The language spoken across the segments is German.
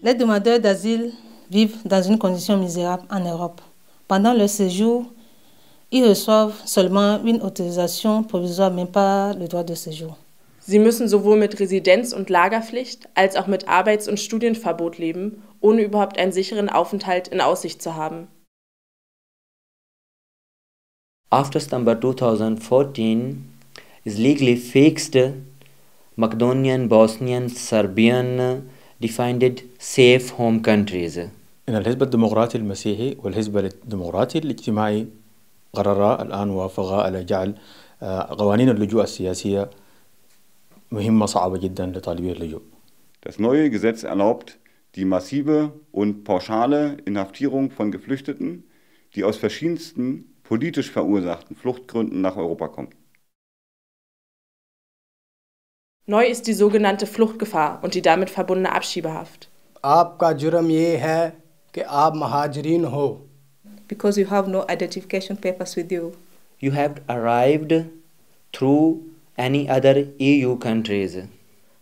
Les demandeurs d'asile vivent dans une condition misérable en Europe. Pendant leur séjour, ils reçoivent seulement une autorisation provisoire, mais pas le droit de séjour. Sie müssen sowohl mit Residenz- und Lagerpflicht als auch mit Arbeits- und Studienverbot leben, ohne überhaupt einen sicheren Aufenthalt in Aussicht zu haben. After September 2014 is legally fixed Macedonian, Bosnian, Serbian defined safe home countries. إن الحزب الديمقراطي المسيحي والحزب الديمقراطي الاجتماعي قررا الآن وافقا على جعل قوانين اللجوء السياسية مهمة صعبة جدا لطالبي اللجوء. Das neue Gesetz erlaubt die massive und pauschale Inhaftierung von Geflüchteten, die aus verschiedensten politisch verursachten Fluchtgründen nach Europa kommen. Neu ist die sogenannte Fluchtgefahr und die damit verbundene Abschiebehaft. आपका जुर्म ये है कि आप महाजरीन हो. Because you have no identification papers with you. You have arrived through any other EU countries.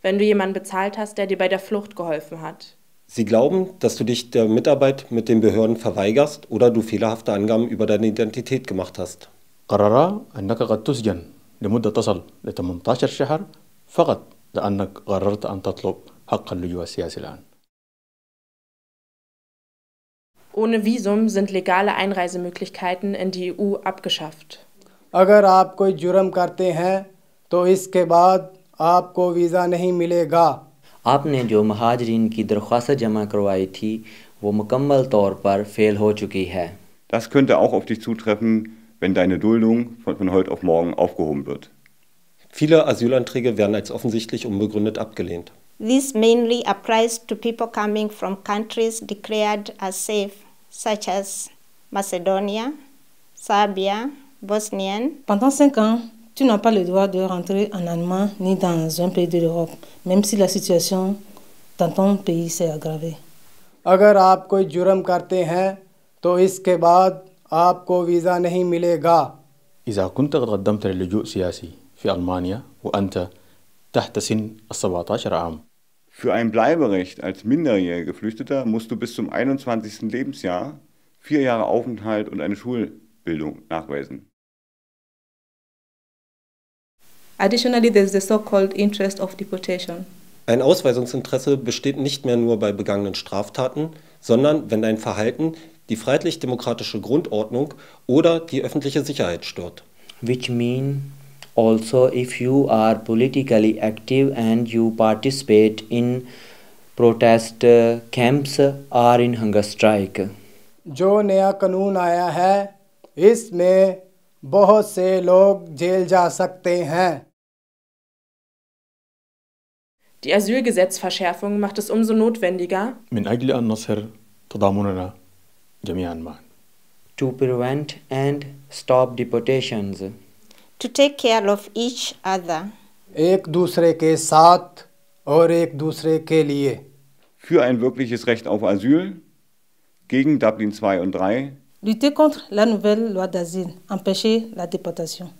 Wenn du jemanden bezahlt hast, der dir bei der Flucht geholfen hat. Sie glauben, dass du dich der Mitarbeit mit den Behörden verweigerst oder du fehlerhafte Angaben über deine Identität gemacht hast. قررا أنك قد تسجن لمدة تصل ل 18 شهر فقط لأنك قررت أن تطلب حق اللجوء السياسي الآن. Ohne Visum sind legale Einreisemöglichkeiten in die EU abgeschafft. अगर आप कोई जुर्म करते हैं तो इसके बाद आपको वीज़ा नहीं मिलेगा. आपने जो महाजरीन की दरख्वास्त जमा करवाई थी वो मुकम्मल तौर पर फेल हो चुकी है. Das könnte auch auf dich zutreffen, wenn deine Duldung von heute auf morgen aufgehoben wird. Viele Asylanträge werden als offensichtlich unbegründet abgelehnt. This mainly applies to people coming from countries declared as safe, such as Macedonia, Serbia, Bosnian. Pendant 5 ans, tu n'as pas le droit de rentrer en Allemagne ni dans un pays de l'Europe, même si la situation dans ton pays s'est aggravée. अगर आप कोई जुर्म करते हैं तो इसके बाद आपको वीज़ा नहीं मिलेगा. إذا كنت قد قدمت للجوء سياسي في ألمانيا وأنت تحت سن 17 عام. Für ein Bleiberecht als minderjähriger Geflüchteter musst du bis zum 21. Lebensjahr 4 Jahre Aufenthalt und eine Schulbildung nachweisen. Additionally, there is the so-called interest of deportation. Ein Ausweisungsinteresse besteht nicht mehr nur bei begangenen Straftaten, sondern wenn dein Verhalten die freiheitlich-demokratische Grundordnung oder die öffentliche Sicherheit stört. Which mean also if you are politically active and you participate in protest camps or in hunger strike. जो नया कानून आया है इसमें बहुत से लोग जेल जा सकते हैं. Die Asylgesetzverschärfung macht es umso notwendiger, من أجل أن نصهر تضامننا جميعا معا. To prevent and stop deportations. To take care of each other. एक दूसरे के साथ और एक दूसरे के लिए. Für ein wirkliches Recht auf Asyl, gegen Dublin II und III. Lutter contre la nouvelle loi d'asile, empêcher la déportation.